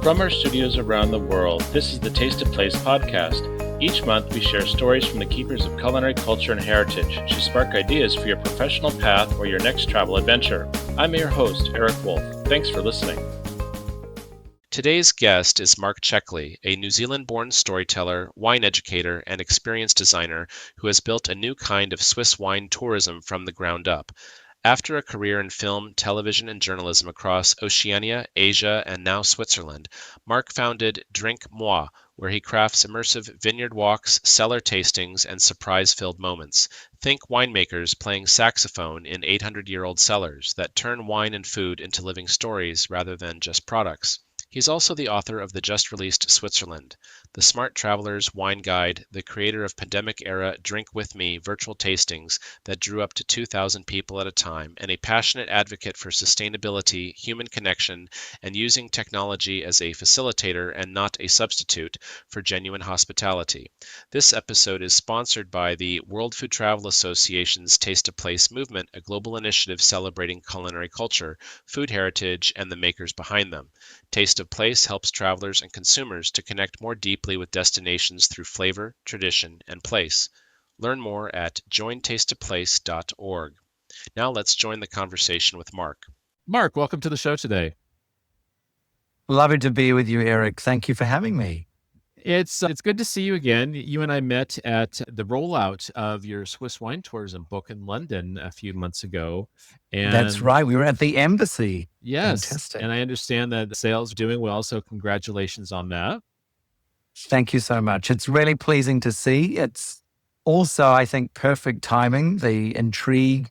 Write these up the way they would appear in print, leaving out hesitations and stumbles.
From our studios around the world, this is the Taste of Place podcast. Each month, we share stories from the keepers of culinary culture and heritage to spark ideas for your professional path or your next travel adventure. I'm your host, Erik Wolf. Thanks for listening. Today's guest is Marc Checkley, a New Zealand-born storyteller, wine educator, and experience designer who has built a new kind of Swiss wine tourism from the ground up. After a career in film, television, and journalism across Oceania, Asia, and now Switzerland, Marc founded Drink Moi, where he crafts immersive vineyard walks, cellar tastings, and surprise-filled moments. Think winemakers playing saxophone in 800-year-old cellars that turn wine and food into living stories rather than just products. He's also the author of the just-released Switzerland, the Smart Traveler's Wine Guide, the creator of pandemic-era Drink With Me virtual tastings that drew up to 2,000 people at a time, and a passionate advocate for sustainability, human connection, and using technology as a facilitator and not a substitute for genuine hospitality. This episode is sponsored by the World Food Travel Association's Taste of Place movement, a global initiative celebrating culinary culture, food heritage, and the makers behind them. Taste of Place helps travelers and consumers to connect more deeply with destinations through flavor, tradition, and place. Learn more at jointasteofplace.org. Now let's join the conversation with Marc. Marc, welcome to the show today. Lovely to be with you, Erik. Thank you for having me. It's good to see you again. You and I met at the rollout of your Swiss wine tourism book in London a few months ago. And that's right. We were at the embassy. Yes. Fantastic. And I understand that the sales are doing well, so congratulations on that. Thank you so much. It's really pleasing to see. It's also, I think, perfect timing. The intrigue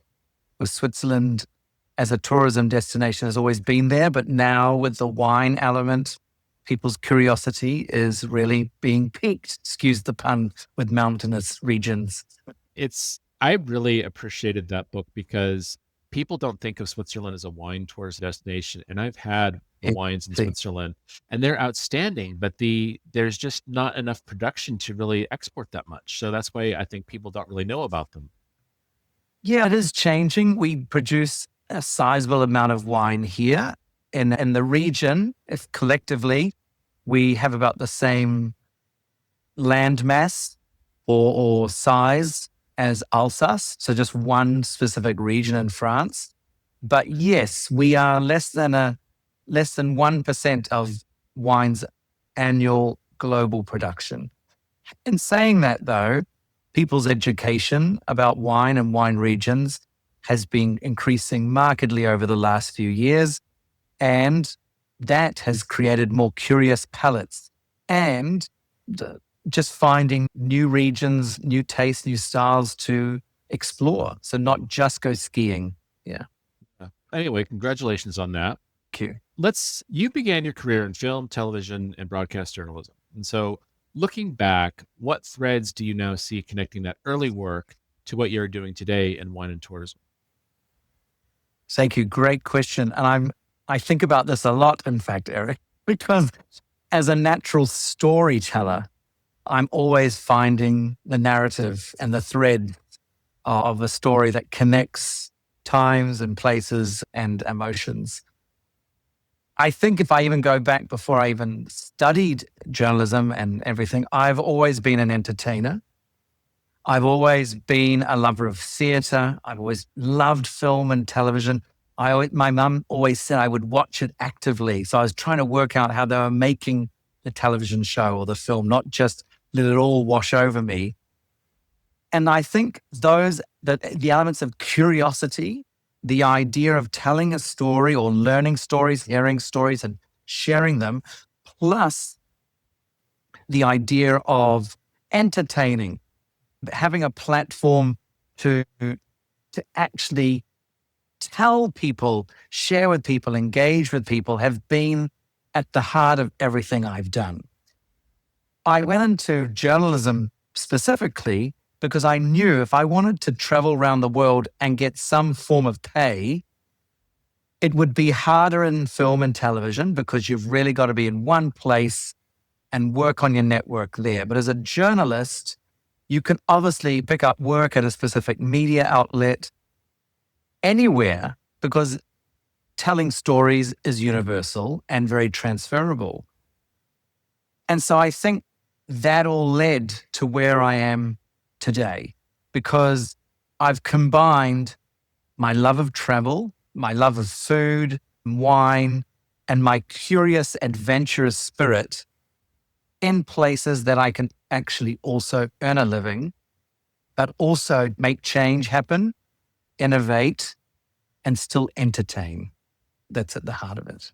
with Switzerland as a tourism destination has always been there, but now with the wine element, people's curiosity is really being piqued, excuse the pun, with mountainous regions. I really appreciated that book because people don't think of Switzerland as a wine tourist destination. And I've had wines in Switzerland and they're outstanding, but there's just not enough production to really export that much. So that's why I think people don't really know about them. Yeah, it is changing. We produce a sizable amount of wine here in the region. If collectively, we have about the same land mass or size as Alsace, so just one specific region in France. But yes, we are less than 1% of wine's annual global production. In saying that, though, people's education about wine and wine regions has been increasing markedly over the last few years, and that has created more curious palates and just finding new regions, new tastes, new styles to explore. So not just go skiing. Yeah. Anyway, congratulations on that. Thank you. You began your career in film, television, and broadcast journalism. And so looking back, what threads do you now see connecting that early work to what you're doing today in wine and tourism? Thank you. Great question. And I think about this a lot, in fact, Erik, because as a natural storyteller, I'm always finding the narrative and the thread of a story that connects times and places and emotions. I think if I even go back before I even studied journalism and everything, I've always been an entertainer. I've always been a lover of theater. I've always loved film and television. My mum always said I would watch it actively. So I was trying to work out how they were making the television show or the film, not just let it all wash over me. And I think the elements of curiosity, the idea of telling a story or learning stories, hearing stories and sharing them, plus the idea of entertaining, having a platform to actually tell people, share with people, engage with people, have been at the heart of everything I've done. I went into journalism specifically because I knew if I wanted to travel around the world and get some form of pay, it would be harder in film and television because you've really got to be in one place and work on your network there. But as a journalist, you can obviously pick up work at a specific media outlet anywhere because telling stories is universal and very transferable. And so I think that all led to where I am today, because I've combined my love of travel, my love of food, wine, and my curious, adventurous spirit in places that I can actually also earn a living, but also make change happen, innovate, and still entertain. That's at the heart of it.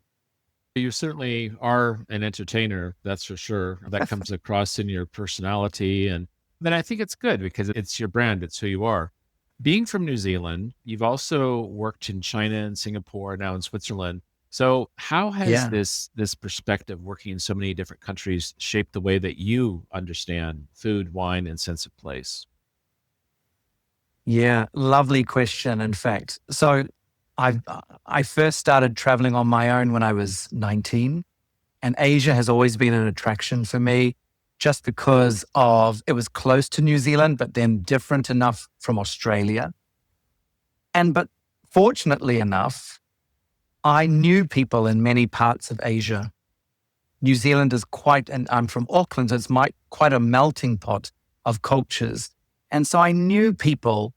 You certainly are an entertainer, that's for sure. That comes across in your personality. And then I think it's good because it's your brand, it's who you are. Being from New Zealand, you've also worked in China and Singapore, now in Switzerland. So how has Yeah. this perspective working in so many different countries shaped the way that you understand food, wine, and sense of place? Yeah. Lovely question, in fact. So I I first started traveling on my own when I was 19, and Asia has always been an attraction for me just because of it was close to New Zealand, but then different enough from Australia. But fortunately enough, I knew people in many parts of Asia. New Zealand is quite, and I'm from Auckland, so it's quite a melting pot of cultures. And so I knew people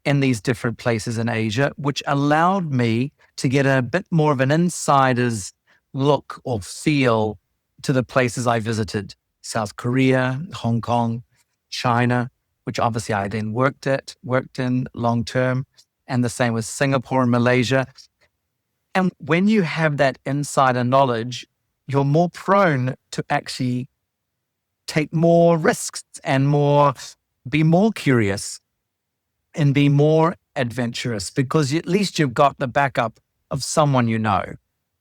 in these different places in Asia, which allowed me to get a bit more of an insider's look or feel to the places I visited: South Korea, Hong Kong, China, which obviously I then worked in long term, and the same with Singapore and Malaysia. And when you have that insider knowledge, you're more prone to actually take more risks and be more curious and be more adventurous, because at least you've got the backup of someone you know.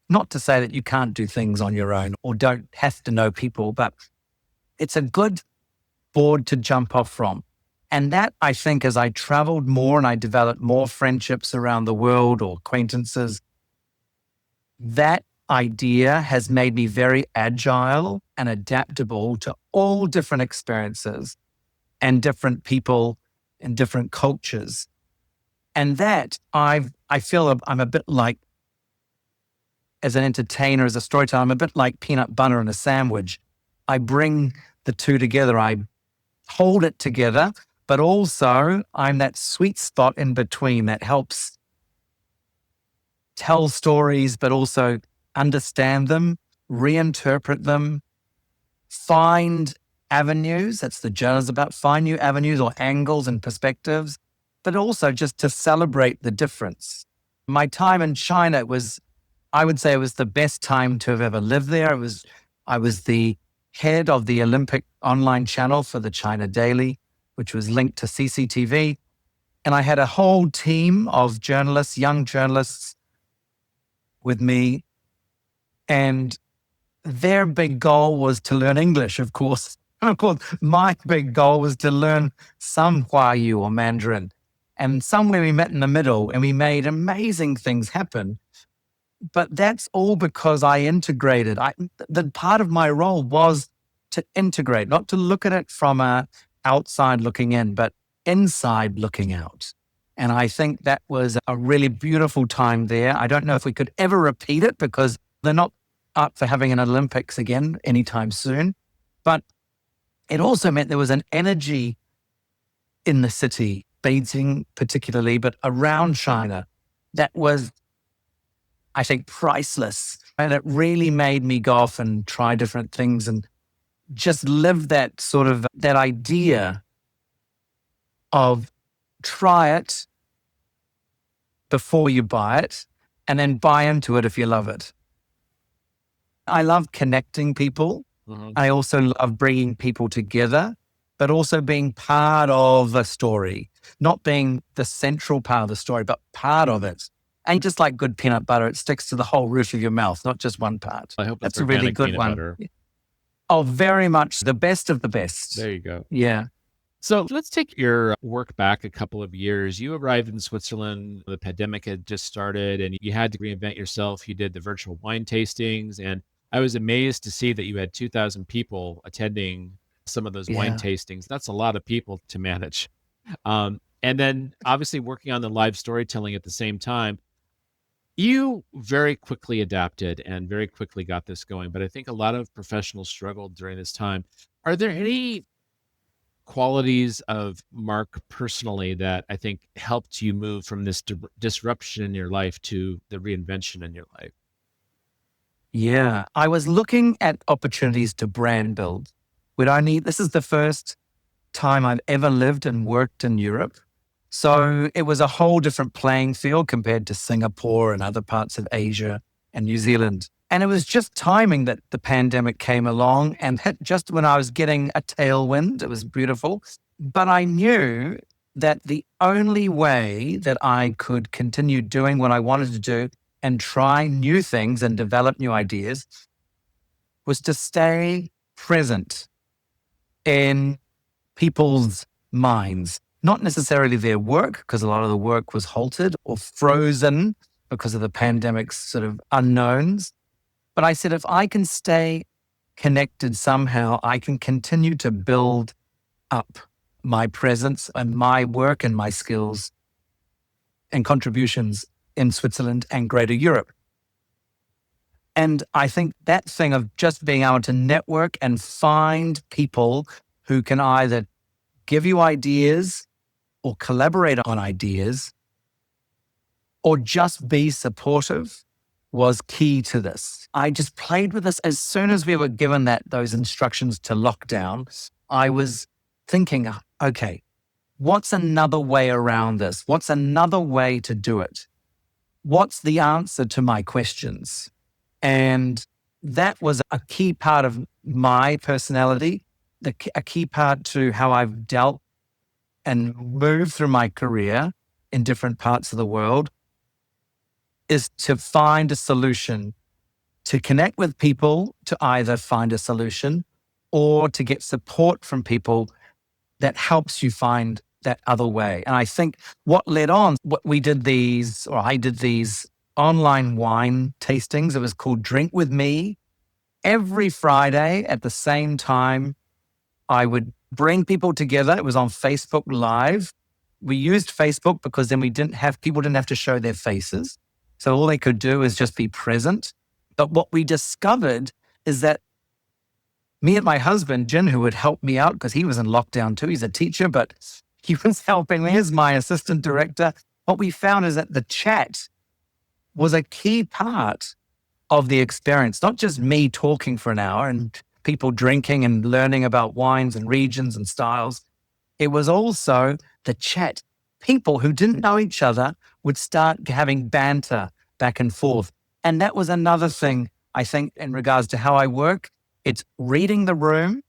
Not to say that you can't do things on your own or don't have to know people, but it's a good board to jump off from. And that, I think, as I traveled more and I developed more friendships around the world or acquaintances, that idea has made me very agile and adaptable to all different experiences and different people and different cultures. And that I feel I'm a bit like, as an entertainer, as a storyteller, I'm a bit like peanut butter in a sandwich. I bring the two together. I hold it together, but also I'm that sweet spot in between that helps tell stories, but also understand them, reinterpret them, find avenues. That's the journal's about, find new avenues or angles and perspectives, but also just to celebrate the difference. My time in China I would say it was the best time to have ever lived there. I was the head of the Olympic online channel for the China Daily, which was linked to CCTV. And I had a whole team of journalists, young journalists with me. And their big goal was to learn English, of course. And of course, my big goal was to learn some Huayu or Mandarin. And somewhere we met in the middle and we made amazing things happen. But that's all because I integrated. The part of my role was to integrate, not to look at it from a outside looking in, but inside looking out. And I think that was a really beautiful time there. I don't know if we could ever repeat it because they're not up for having an Olympics again anytime soon. But it also meant there was an energy in the city, Beijing particularly, but around China, that was, I think, priceless. And it really made me go off and try different things and just live that idea of try it before you buy it and then buy into it if you love it. I love connecting people. Mhm. I also love bringing people together, but also being part of a story, not being the central part of the story, but part of it. And just like good peanut butter, it sticks to the whole roof of your mouth, not just one part. I hope it's That's a really organic good peanut one. butter. Oh, very much the best of the best. There you go. Yeah. So let's take your work back a couple of years. You arrived in Switzerland, the pandemic had just started, and you had to reinvent yourself. You did the virtual wine tastings, and I was amazed to see that you had 2,000 people attending some of those wine Yeah. tastings. That's a lot of people to manage. And then obviously working on the live storytelling at the same time. You very quickly adapted and very quickly got this going, but I think a lot of professionals struggled during this time. Are there any qualities of Mark personally that I think helped you move from this disruption in your life to the reinvention in your life? Yeah. I was looking at opportunities to brand build. This is the first time I've ever lived and worked in Europe. So it was a whole different playing field compared to Singapore and other parts of Asia and New Zealand. And it was just timing that the pandemic came along and hit just when I was getting a tailwind. It was beautiful. But I knew that the only way that I could continue doing what I wanted to do and try new things and develop new ideas was to stay present in people's minds, not necessarily their work, because a lot of the work was halted or frozen because of the pandemic's sort of unknowns. But I said, if I can stay connected somehow, I can continue to build up my presence and my work and my skills and contributions in Switzerland and Greater Europe. And I think that thing of just being able to network and find people who can either give you ideas or collaborate on ideas or just be supportive was key to this. I just played with this. As soon as we were given those instructions to lock down, I was thinking, okay, what's another way around this? What's another way to do it? What's the answer to my questions? And that was a key part of my personality, a key part to how I've dealt and moved through my career in different parts of the world, is to find a solution, to connect with people, to either find a solution or to get support from people that helps you find that other way. And I think what I did these online wine tastings. It was called Drink With Me. Every Friday at the same time, I would bring people together. It was on Facebook Live. We used Facebook because then people didn't have to show their faces. So all they could do is just be present. But what we discovered is that me and my husband, Jin, who would help me out because he was in lockdown too. He's a teacher, but he was helping me as my assistant director. What we found is that the chat was a key part of the experience, not just me talking for an hour and people drinking and learning about wines and regions and styles. It was also the chat. People who didn't know each other would start having banter back and forth. And that was another thing, I think, in regards to how I work. It's reading the room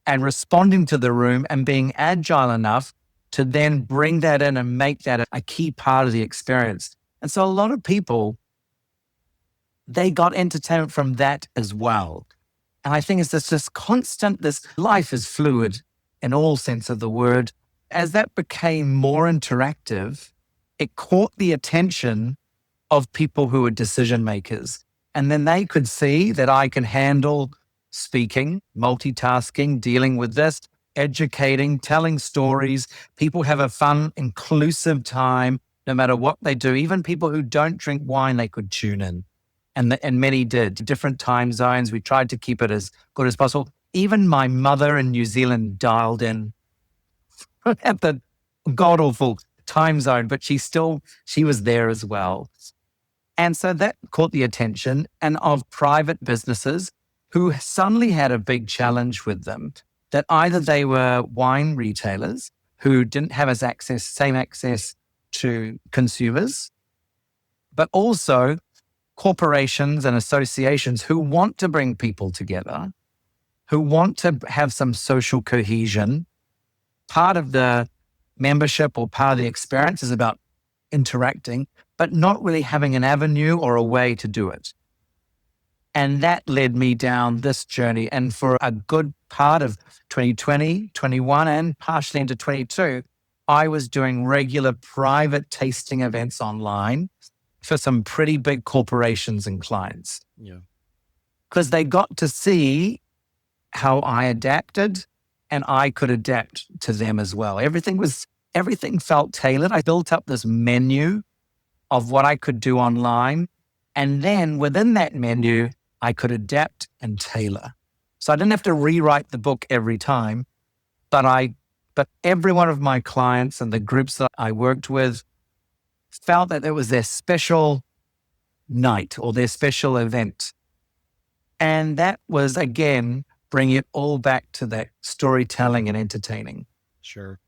and responding to the room and being agile enough to then bring that in and make that a key part of the experience. And so a lot of people, they got entertainment from that as well. And I think it's this constant, this life is fluid in all sense of the word. As that became more interactive, it caught the attention of people who were decision makers. And then they could see that I can handle speaking, multitasking, dealing with this, educating, telling stories. People have a fun, inclusive time, no matter what they do. Even people who don't drink wine, they could tune in. And many did. Different time zones. We tried to keep it as good as possible. Even my mother in New Zealand dialed in at the god-awful time zone, but she was there as well. And so that caught the attention and of private businesses who suddenly had a big challenge with them, that either they were wine retailers who didn't have same access to consumers, but also corporations and associations who want to bring people together, who want to have some social cohesion. Part of the membership or part of the experience is about interacting, but not really having an avenue or a way to do it. And that led me down this journey. And for a good part of 2020, 21, and partially into 22, I was doing regular private tasting events online for some pretty big corporations and clients. Yeah. Because they got to see how I adapted and I could adapt to them as well. Everything felt tailored. I built up this menu of what I could do online. And then within that menu, I could adapt and tailor. So I didn't have to rewrite the book every time, but every one of my clients and the groups that I worked with felt that it was their special night or their special event. And that was, again, bringing it all back to that storytelling and entertaining. Sure.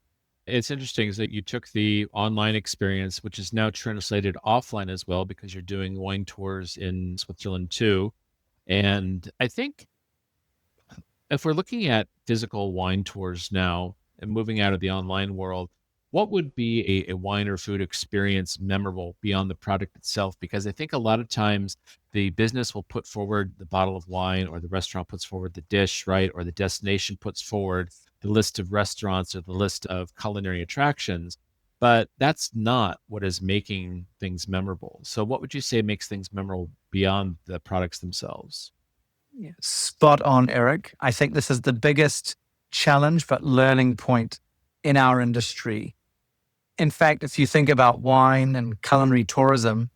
It's interesting is that you took the online experience, which is now translated offline as well, because you're doing wine tours in Switzerland too. And I think if we're looking at physical wine tours now and moving out of the online world, what would be a wine or food experience memorable beyond the product itself? Because I think a lot of times the business will put forward the bottle of wine, or the restaurant puts forward the dish, right? Or the destination puts forward the list of restaurants or the list of culinary attractions. But that's not what is making things memorable. So, what would you say makes things memorable beyond the products themselves? Yeah. Spot on, Erik. I think this is the biggest challenge, but learning point in our industry. In fact, if you think about wine and culinary tourism,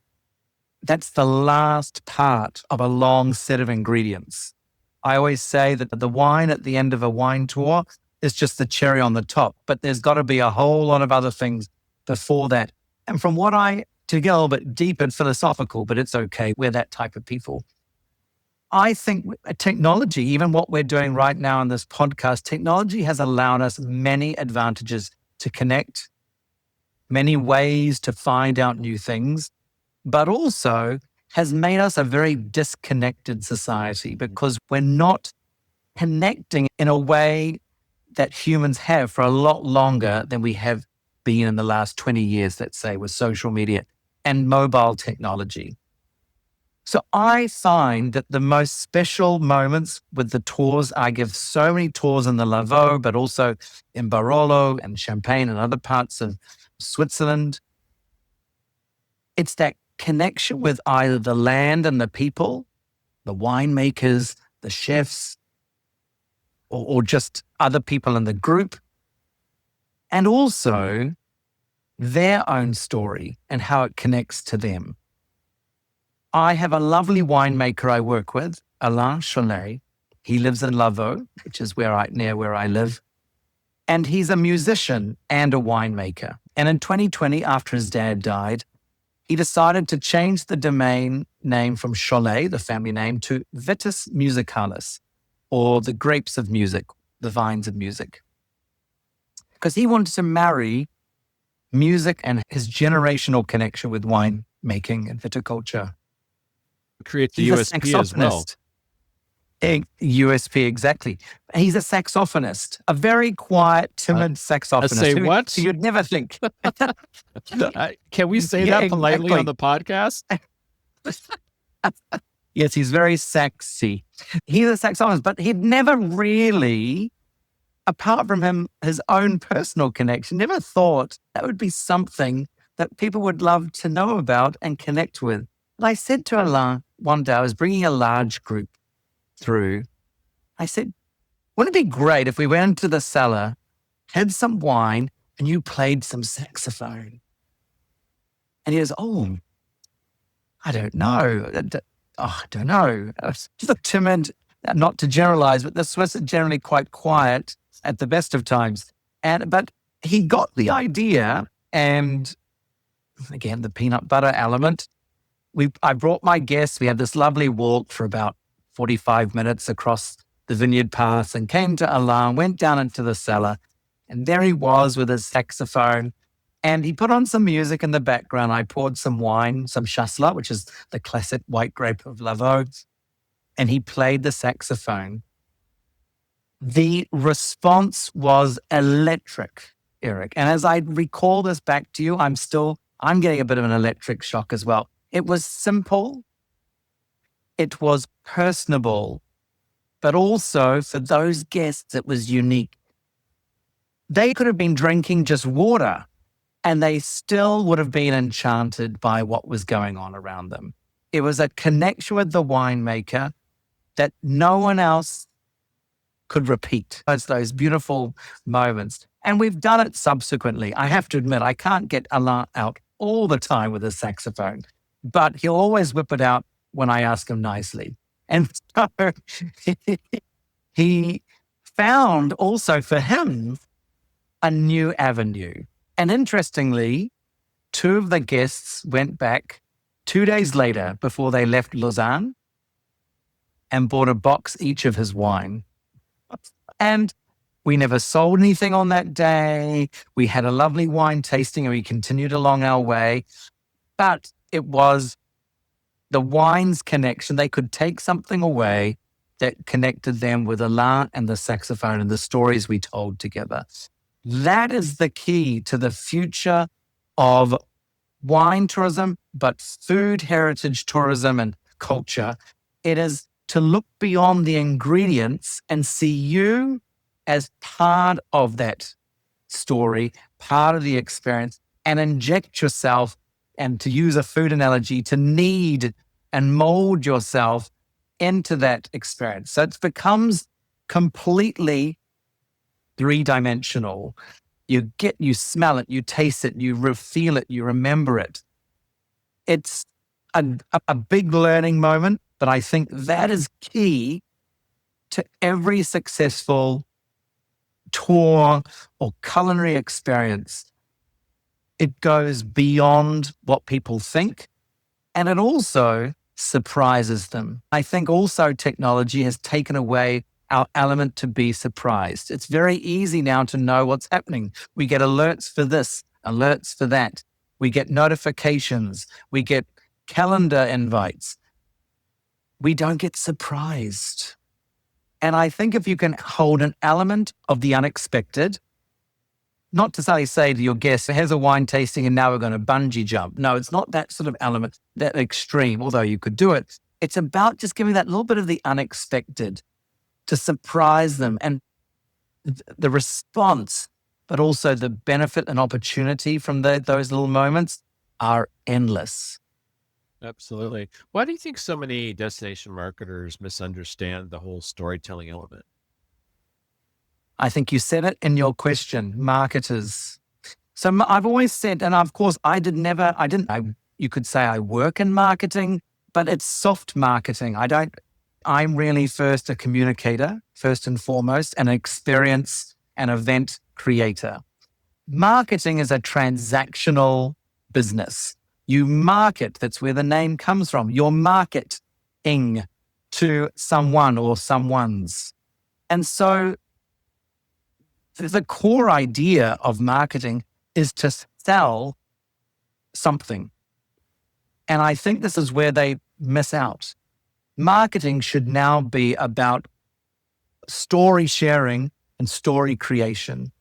that's the last part of a long set of ingredients. I always say that the wine at the end of a wine tour is just the cherry on the top, but there's got to be a whole lot of other things before that. And to get a little bit deep and philosophical, but it's okay, we're that type of people. I think technology, even what we're doing right now in this podcast, technology has allowed us many advantages to connect, many ways to find out new things, but also has made us a very disconnected society because we're not connecting in a way that humans have for a lot longer than we have been in the last 20 years, let's say, with social media and mobile technology. So I find that the most special moments with the tours, I give so many tours in the Lavaux, but also in Barolo and Champagne and other parts of Switzerland. It's that connection with either the land and the people, the winemakers, the chefs, or just other people in the group, and also their own story and how it connects to them. I have a lovely winemaker I work with, Erik Wolf. He lives in Lavaux, which is near where I live. And he's a musician and a winemaker. And in 2020, after his dad died, he decided to change the domain name from Cholet, the family name, to Vitis Musicalis, or the grapes of music, the vines of music. Because he wanted to marry music and his generational connection with wine making and viticulture. Create the USP as well. USP, exactly. He's a saxophonist, a very quiet, timid saxophonist. Say what? You'd never think. Can we say that politely on the podcast? Yes, he's very sexy. He's a saxophonist, but he'd never really, apart from his own personal connection, never thought that would be something that people would love to know about and connect with. And I said to Alain one day, I was bringing a large group through. I said, wouldn't it be great if we went into the cellar, had some wine, and you played some saxophone? And he goes, oh, I don't know. I don't know. Just a timid, not to generalize, but the Swiss are generally quite quiet at the best of times. But he got the idea, and again, the peanut butter element. I brought my guests. We had this lovely walk for about 45 minutes across the vineyard path and came to Alain, went down into the cellar, and there he was with his saxophone. And he put on some music in the background. I poured some wine, some chasselas, which is the classic white grape of Lavaux, and he played the saxophone. The response was electric, Erik. And as I recall this back to you, I'm getting a bit of an electric shock as well. It was simple, it was personable, but also for those guests, it was unique. They could have been drinking just water and they still would have been enchanted by what was going on around them. It was a connection with the winemaker that no one else could repeat. It's those beautiful moments. And we've done it subsequently. I have to admit, I can't get Alain out all the time with his saxophone, but he'll always whip it out when I ask him nicely. And so he found also for him a new avenue. And interestingly, two of the guests went back 2 days later before they left Lausanne and bought a box each of his wine. And we never sold anything on that day. We had a lovely wine tasting and we continued along our way. But it was the wine's connection. They could take something away that connected them with Alain and the saxophone and the stories we told together. That is the key to the future of wine tourism, but food heritage tourism and culture. It is to look beyond the ingredients and see you as part of that story, part of the experience, and inject yourself, and to use a food analogy, to knead and mold yourself into that experience. So it becomes completely three-dimensional. You smell it, you taste it, you feel it, you remember it. It's a big learning moment, but I think that is key to every successful tour or culinary experience. It goes beyond what people think, and it also surprises them. I think also technology has taken away our element to be surprised. It's very easy now to know what's happening. We get alerts for this, alerts for that. We get notifications. We get calendar invites. We don't get surprised. And I think if you can hold an element of the unexpected, not to say to your guests, here's a wine tasting and now we're going to bungee jump. No, it's not that sort of element, that extreme, although you could do it. It's about just giving that little bit of the unexpected to surprise them. And the response, but also the benefit and opportunity from those little moments are endless. Absolutely. Why do you think so many destination marketers misunderstand the whole storytelling element? I think you said it in your question, marketers. So I've always said, and of course you could say I work in marketing, but it's soft marketing. I'm really first a communicator, first and foremost, an experience and event creator. Marketing is a transactional business. You market, that's where the name comes from. You're marketing to someone or someone's. And so the core idea of marketing is to sell something. And I think this is where they miss out. Marketing should now be about story sharing and story creation.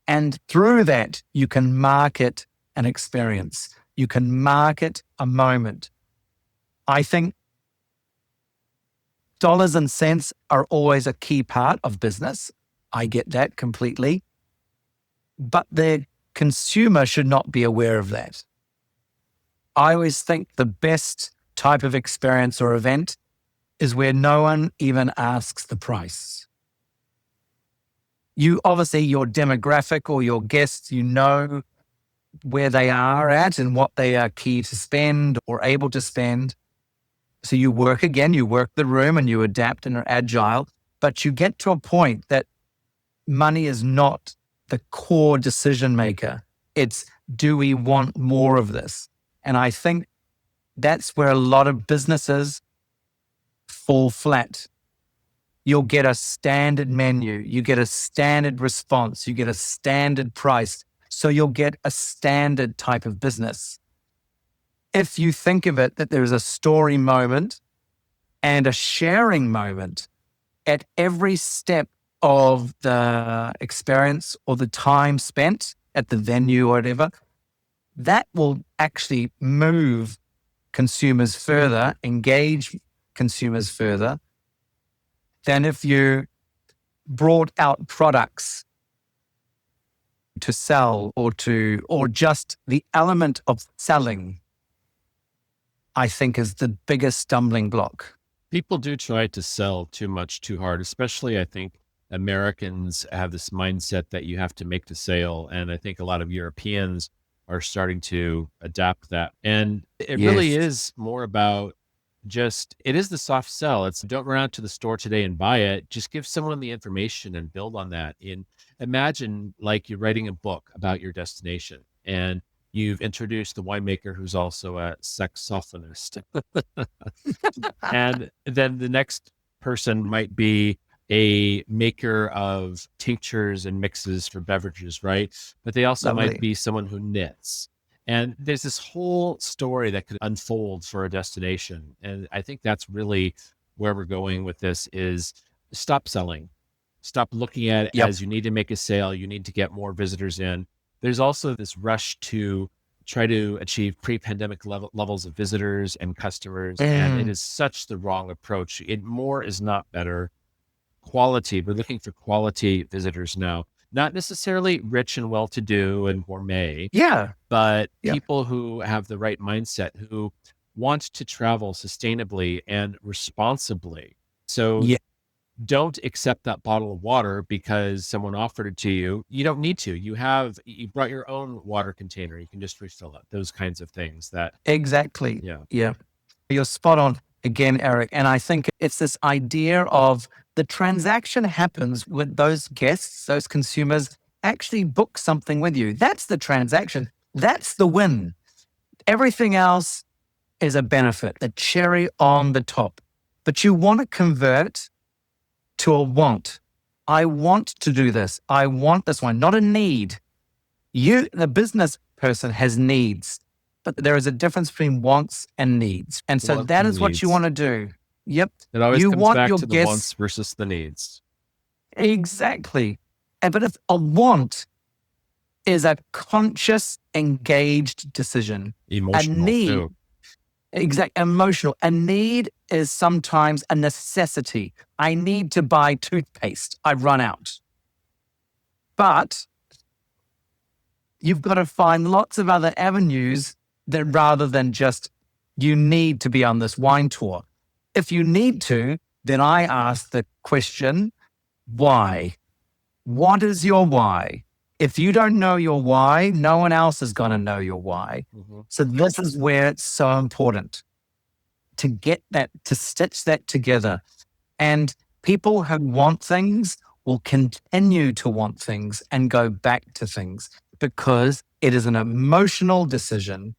And through that, you can market an experience. You can market a moment. I think dollars and cents are always a key part of business. I get that completely. But the consumer should not be aware of that. I always think the best type of experience or event is where no one even asks the price. You obviously, your demographic or your guests, you know where they are at and what they are key to spend or able to spend. So you work the room and you adapt and are agile, but you get to a point that money is not the core decision maker. It's, do we want more of this? And I think that's where a lot of businesses fall flat. You'll get a standard menu, you get a standard response, you get a standard price. So you'll get a standard type of business. If you think of it that there's a story moment and a sharing moment at every step of the experience or the time spent at the venue or whatever, that will actually move consumers further, engage consumers further than if you brought out products to sell or just the element of selling, I think is the biggest stumbling block. People do try to sell too much, too hard, especially I think Americans have this mindset that you have to make the sale. And I think a lot of Europeans are starting to adapt that. And it really Yes. is more about it is the soft sell. It's don't run out to the store today and buy it. Just give someone the information and build on that. Imagine like you're writing a book about your destination and you've introduced the winemaker who's also a saxophonist. And then the next person might be a maker of tinctures and mixes for beverages, right? But they also might Lovely. be someone who knits. And there's this whole story that could unfold for a destination. And I think that's really where we're going with this is stop selling. Stop looking at it Yep. as you need to make a sale, you need to get more visitors in. There's also this rush to try to achieve pre-pandemic levels of visitors and customers. And it is such the wrong approach. More is not better. Quality. We're looking for quality visitors now, not necessarily rich and well-to-do and gourmet, Yeah. but Yeah. people who have the right mindset, who want to travel sustainably and responsibly. So Yeah. don't accept that bottle of water because someone offered it to you. You don't need to. You brought your own water container. You can just refill it. Those kinds of things Exactly. Yeah. Yeah. You're spot on again, Erik. And I think it's this idea of the transaction happens when those guests, those consumers actually book something with you. That's the transaction. That's the win. Everything else is a benefit, the cherry on the top. But you want to convert to a want. I want to do this. I want this one, not a need. The business person has needs, but there is a difference between wants and needs. And so Wants that and is what you needs. want to do. Yep. It always You comes want back your to the guests- wants versus the needs. Exactly. But if a want is a conscious, engaged decision, Emotional need, too. emotional. A need is sometimes a necessity. I need to buy toothpaste. I've run out. But you've got to find lots of other avenues that rather than just you need to be on this wine tour. If you need to, then I ask the question, why? What is your why? If you don't know your why, no one else is going to know your why. Mm-hmm. So this is where it's so important to get that, to stitch that together. And people who want things will continue to want things and go back to things because it is an emotional decision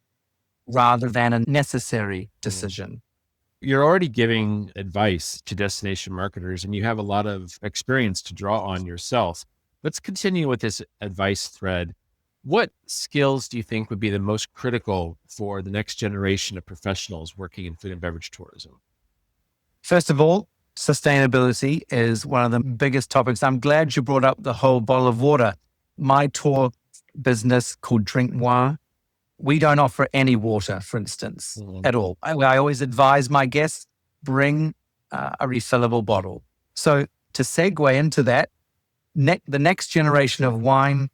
rather than a necessary decision. You're already giving advice to destination marketers and you have a lot of experience to draw on yourself. Let's continue with this advice thread. What skills do you think would be the most critical for the next generation of professionals working in food and beverage tourism? First of all, sustainability is one of the biggest topics. I'm glad you brought up the whole bottle of water. My tour business called Drink Moi, we don't offer any water, for instance, at all. I always advise my guests, bring a refillable bottle. So to segue into that, the next generation of wine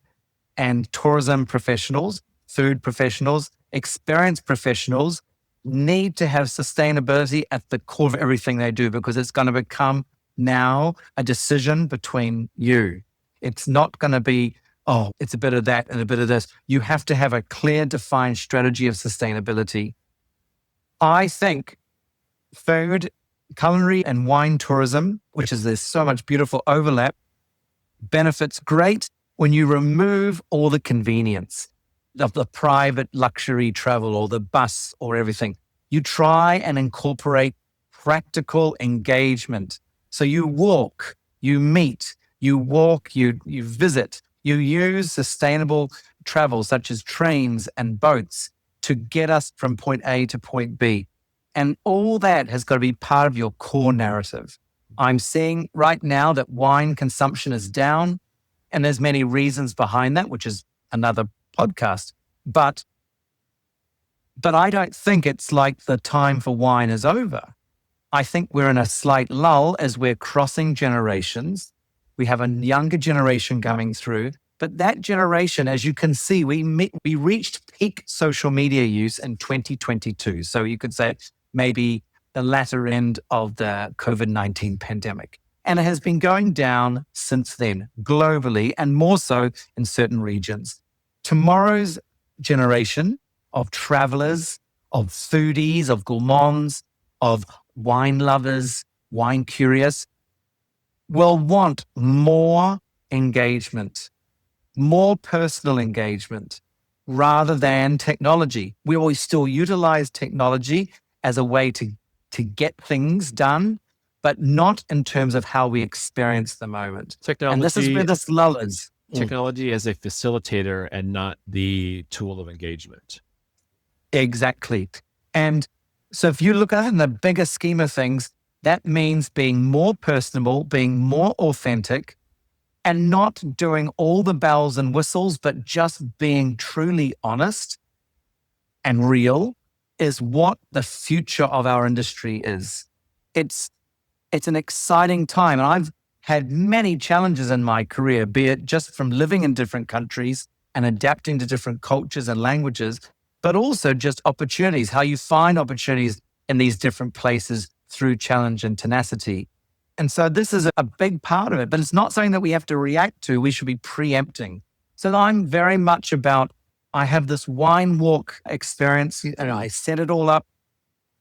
and tourism professionals, food professionals, experienced professionals need to have sustainability at the core of everything they do because it's going to become now a decision between you. It's not going to be, oh, it's a bit of that and a bit of this. You have to have a clear, defined strategy of sustainability. I think food, culinary and wine tourism, which is there's so much beautiful overlap, benefits great when you remove all the convenience of the private luxury travel or the bus or everything. You try and incorporate practical engagement. So you walk, you meet, you walk, you visit, you use sustainable travel such as trains and boats to get us from point A to point B. And all that has got to be part of your core narrative. I'm seeing right now that wine consumption is down, and there's many reasons behind that, which is another podcast. But I don't think it's like the time for wine is over. I think we're in a slight lull as we're crossing generations. We have a younger generation coming through, but that generation, as you can see, we reached peak social media use in 2022. So you could say maybe the latter end of the COVID-19 pandemic. And it has been going down since then, globally, and more so in certain regions. Tomorrow's generation of travelers, of foodies, of gourmands, of wine lovers, wine curious will want more engagement, more personal engagement rather than technology. We always still utilize technology as a way to get things done, but not in terms of how we experience the moment. And this is where this lull is. Technology as a facilitator and not the tool of engagement. Exactly. And so if you look at it in the bigger scheme of things, that means being more personable, being more authentic, and not doing all the bells and whistles, but just being truly honest and real is what the future of our industry is. It's an exciting time. And I've had many challenges in my career, be it just from living in different countries and adapting to different cultures and languages, but also just opportunities, how you find opportunities in these different places through challenge and tenacity. And so this is a big part of it, but it's not something that we have to react to. We should be preempting. So I'm very much about, I have this wine walk experience and I set it all up.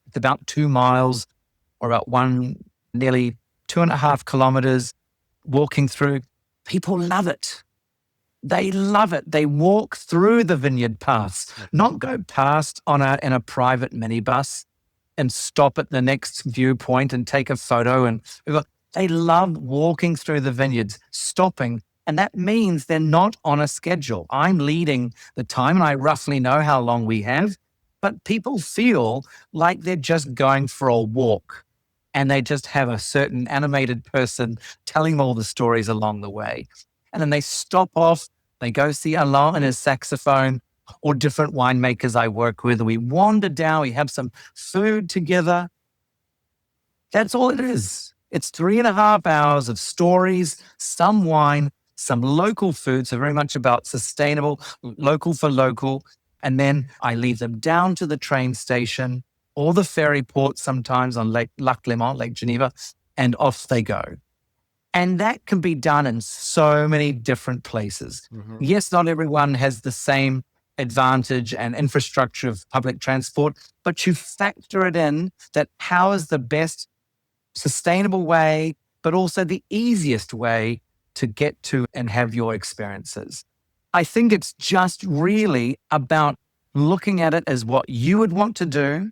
It's about 2 miles or about nearly 2.5 kilometers walking through. People love it. They love it. They walk through the vineyard paths, not go past in a private minibus and stop at the next viewpoint and take a photo. And they love walking through the vineyards, stopping. And that means they're not on a schedule. I'm leading the time and I roughly know how long we have, but people feel like they're just going for a walk and they just have a certain animated person telling them all the stories along the way. And then they stop off, they go see Alain and his saxophone or different winemakers I work with. We wander down, we have some food together. That's all it is. It's 3.5 hours of stories, some wine, some local food. So very much about sustainable, local for local. And then I lead them down to the train station or the ferry port sometimes on Lake Léman, Lake Geneva, and off they go. And that can be done in so many different places. Mm-hmm. Yes, not everyone has the same advantage and infrastructure of public transport, but you factor it in that how is the best sustainable way, but also the easiest way to get to and have your experiences. I think it's just really about looking at it as what you would want to do,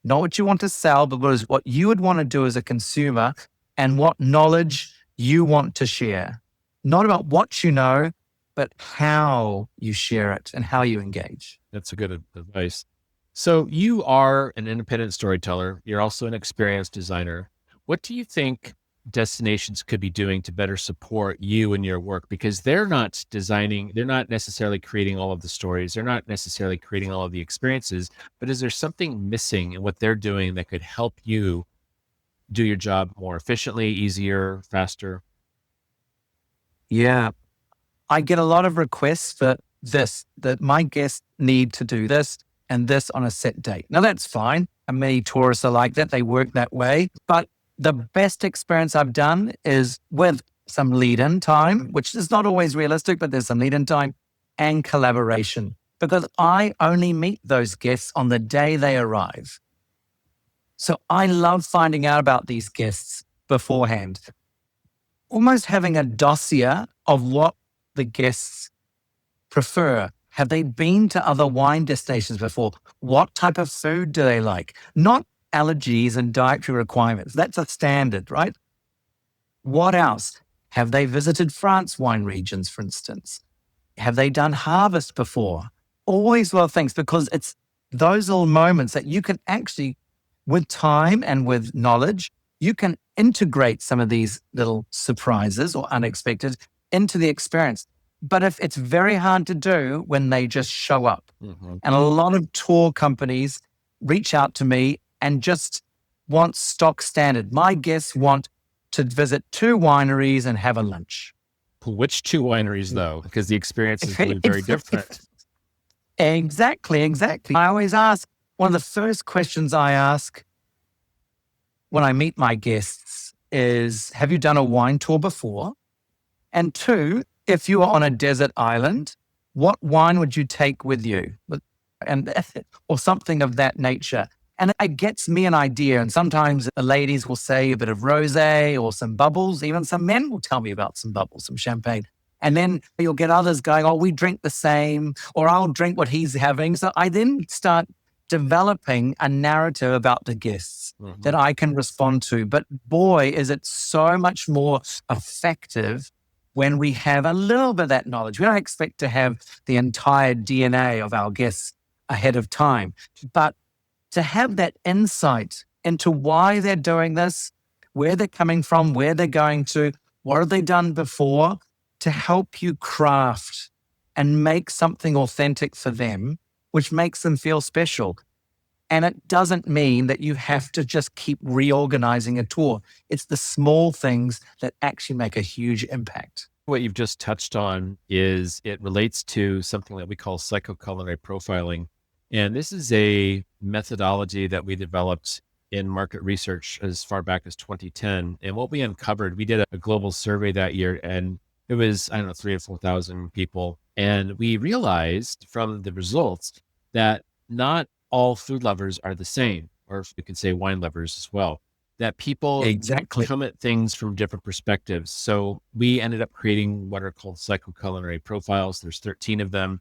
not what you want to sell, but what you would want to do as a consumer and what knowledge you want to share. Not about what you know, but how you share it and how you engage. That's a good advice. So you are an independent storyteller. You're also an experienced designer. What do you think destinations could be doing to better support you and your work? Because they're not designing, they're not necessarily creating all of the stories. They're not necessarily creating all of the experiences, but is there something missing in what they're doing that could help you do your job more efficiently, easier, faster? Yeah. I get a lot of requests for this, that my guests need to do this and this on a set date. Now that's fine. And many tourists are like that. They work that way. But the best experience I've done is with some lead-in time, which is not always realistic, but there's some lead-in time and collaboration because I only meet those guests on the day they arrive. So I love finding out about these guests beforehand, almost having a dossier of what the guests prefer. Have they been to other wine destinations before? What type of food do they like? Not allergies and dietary requirements. That's a standard, right? What else? Have they visited France wine regions, for instance? Have they done harvest before? Always little things, because it's those little moments that you can actually, with time and with knowledge, you can integrate some of these little surprises or unexpected into the experience. But if it's very hard to do when they just show up. Mm-hmm. And a lot of tour companies reach out to me and just want stock standard. My guests want to visit 2 wineries and have a lunch. Which 2 wineries though? Because the experience is really very different. Exactly. I always ask, one of the first questions I ask when I meet my guests is, have you done a wine tour before? And 2, if you are on a desert island, what wine would you take with you? And or something of that nature. And it gets me an idea. And sometimes the ladies will say a bit of rosé or some bubbles. Even some men will tell me about some bubbles, some champagne. And then you'll get others going, oh, we drink the same, or I'll drink what he's having. So I then start developing a narrative about the guests that I can respond to. But boy, is it so much more effective when we have a little bit of that knowledge. We don't expect to have the entire DNA of our guests ahead of time, but to have that insight into why they're doing this, where they're coming from, where they're going to, what have they done before, to help you craft and make something authentic for them, which makes them feel special. And it doesn't mean that you have to just keep reorganizing a tour. It's the small things that actually make a huge impact. What you've just touched on is it relates to something that we call psychoculinary profiling. And this is a methodology that we developed in market research as far back as 2010. And what we uncovered, we did a global survey that year, and it was, 3,000 or 4,000 people. And we realized from the results that not all food lovers are the same, or you could say wine lovers as well, that people come at things from different perspectives. So we ended up creating what are called psychoculinary profiles. There's 13 of them,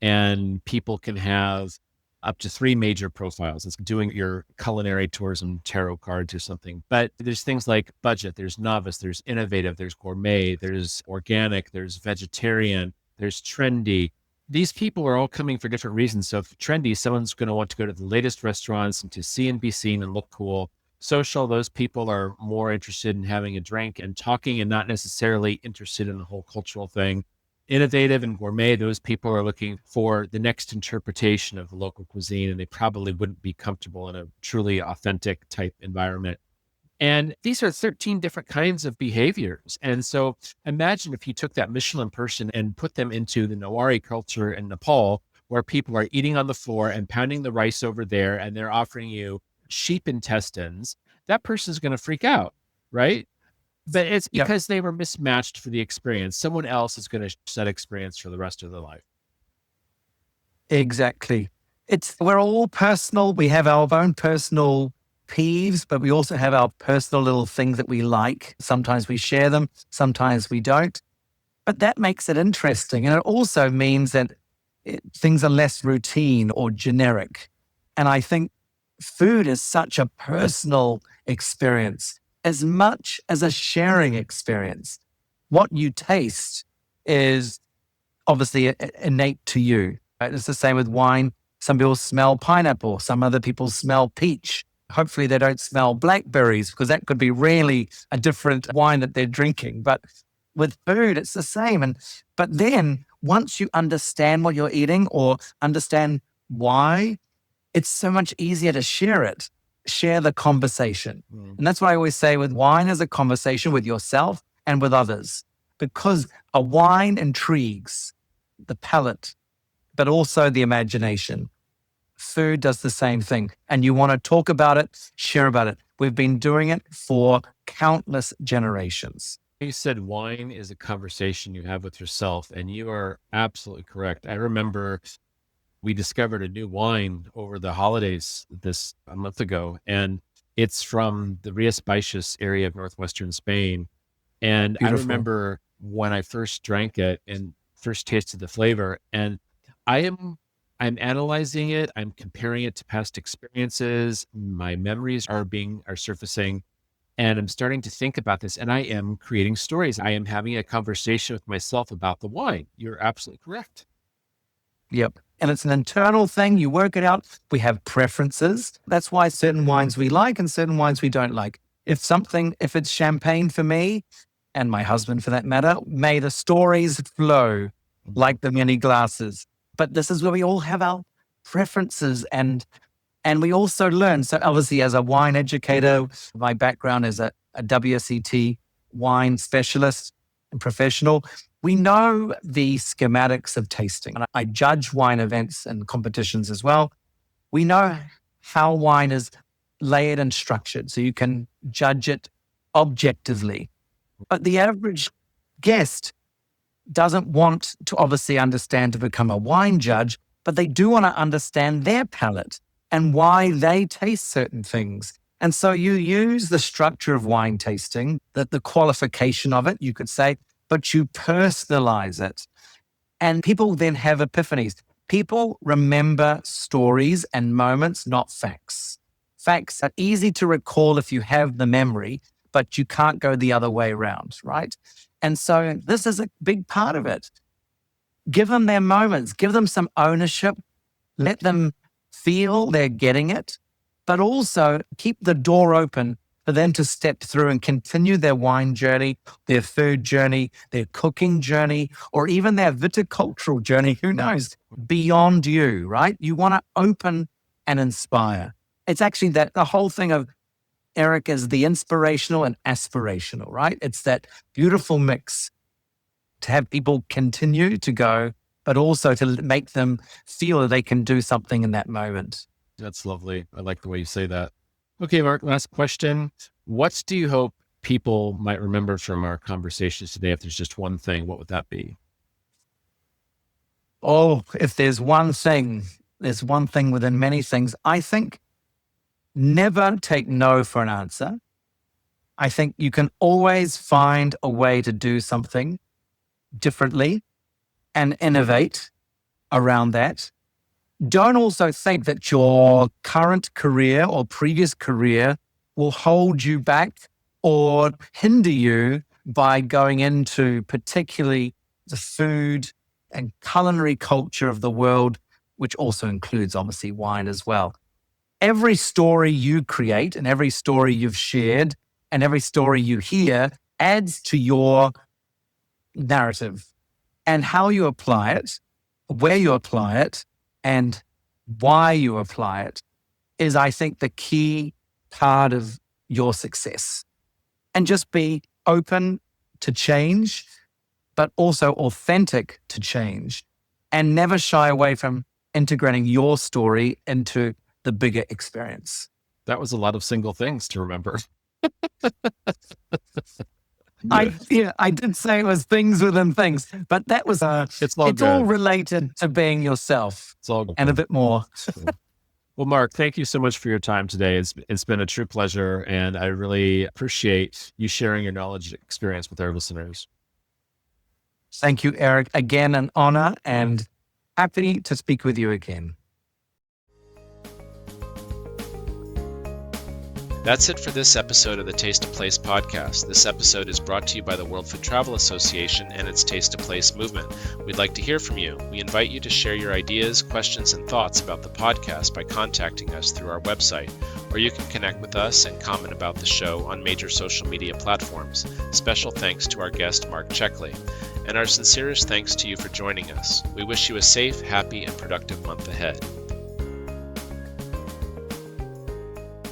and people can have up to 3 major profiles. It's doing your culinary tourism tarot cards or something. But there's things like budget, there's novice, there's innovative, there's gourmet, there's organic, there's vegetarian, there's trendy. These people are all coming for different reasons. So if trendy, someone's going to want to go to the latest restaurants and to see and be seen and look cool. Social, those people are more interested in having a drink and talking and not necessarily interested in the whole cultural thing. Innovative and gourmet, those people are looking for the next interpretation of the local cuisine, and they probably wouldn't be comfortable in a truly authentic type environment. And these are 13 different kinds of behaviors. And so imagine if you took that Michelin person and put them into the Nawari culture in Nepal, where people are eating on the floor and pounding the rice over there, and they're offering you sheep intestines. That person's going to freak out, right? But it's because they were mismatched for the experience. Someone else is going to set experience for the rest of their life. Exactly. We're all personal. We have our own personal peeves, but we also have our personal little things that we like. Sometimes we share them, sometimes we don't. But that makes it interesting. And it also means that things are less routine or generic. And I think food is such a personal experience as much as a sharing experience. What you taste is obviously innate to you. Right? It's the same with wine. Some people smell pineapple. Some other people smell peach. Hopefully they don't smell blackberries, because that could be really a different wine that they're drinking. But with food, it's the same. But then once you understand what you're eating or understand why, it's so much easier to share the conversation. And that's what I always say with wine is a conversation with yourself and with others, because a wine intrigues the palate, but also the imagination. Food does the same thing. And you want to talk about it, share about it. We've been doing it for countless generations. You said wine is a conversation you have with yourself, and you are absolutely correct. I remember we discovered a new wine over the holidays a month ago, and it's from the Rías Baixas area of northwestern Spain. And Beautiful. I remember when I first drank it and first tasted the flavor, and I'm analyzing it. I'm comparing it to past experiences. My memories are surfacing, and I'm starting to think about this, and I am creating stories. I am having a conversation with myself about the wine. You're absolutely correct. Yep. And it's an internal thing. You work it out. We have preferences. That's why certain wines we like and certain wines we don't like. If it's champagne for me, and my husband for that matter, may the stories flow like the many glasses. But this is where we all have our preferences, and we also learn. So obviously as a wine educator, my background is a WSET wine specialist and professional. We know the schematics of tasting. And I judge wine events and competitions as well. We know how wine is layered and structured, so you can judge it objectively. But the average guest doesn't want to obviously understand to become a wine judge, but they do want to understand their palate and why they taste certain things. And so you use the structure of wine tasting, the qualification of it, you could say, but you personalize it. And people then have epiphanies. People remember stories and moments, not facts. Facts are easy to recall if you have the memory, but you can't go the other way around, right? And so this is a big part of it. Give them their moments, give them some ownership, let them feel they're getting it, but also keep the door open for them to step through and continue their wine journey, their food journey, their cooking journey, or even their viticultural journey, who knows, beyond you, right? You want to open and inspire. It's actually that the whole thing of Erik is the inspirational and aspirational, right? It's that beautiful mix to have people continue to go, but also to make them feel that they can do something in that moment. That's lovely. I like the way you say that. Okay, Marc, last question. What do you hope people might remember from our conversations today? If there's just one thing, what would that be? Oh, if there's one thing within many things. I think never take no for an answer. I think you can always find a way to do something differently and innovate around that. Don't also think that your current career or previous career will hold you back or hinder you by going into particularly the food and culinary culture of the world, which also includes obviously wine as well. Every story you create and every story you've shared and every story you hear adds to your narrative, and how you apply it, where you apply it, and why you apply it is, I think, the key part of your success. And just be open to change, but also authentic to change, and never shy away from integrating your story into the bigger experience. That was a lot of single things to remember. I did say it was things within things, but that was it's all related to being yourself. It's all good. And a bit more. Well, Marc, thank you so much for your time today. It's been a true pleasure, and I really appreciate you sharing your knowledge and experience with our listeners. Thank you, Erik. Again, an honor, and happy to speak with you again. That's it for this episode of the Taste of Place podcast. This episode is brought to you by the World Food Travel Association and its Taste of Place movement. We'd like to hear from you. We invite you to share your ideas, questions, and thoughts about the podcast by contacting us through our website, or you can connect with us and comment about the show on major social media platforms. Special thanks to our guest, Marc Checkley, and our sincerest thanks to you for joining us. We wish you a safe, happy, and productive month ahead.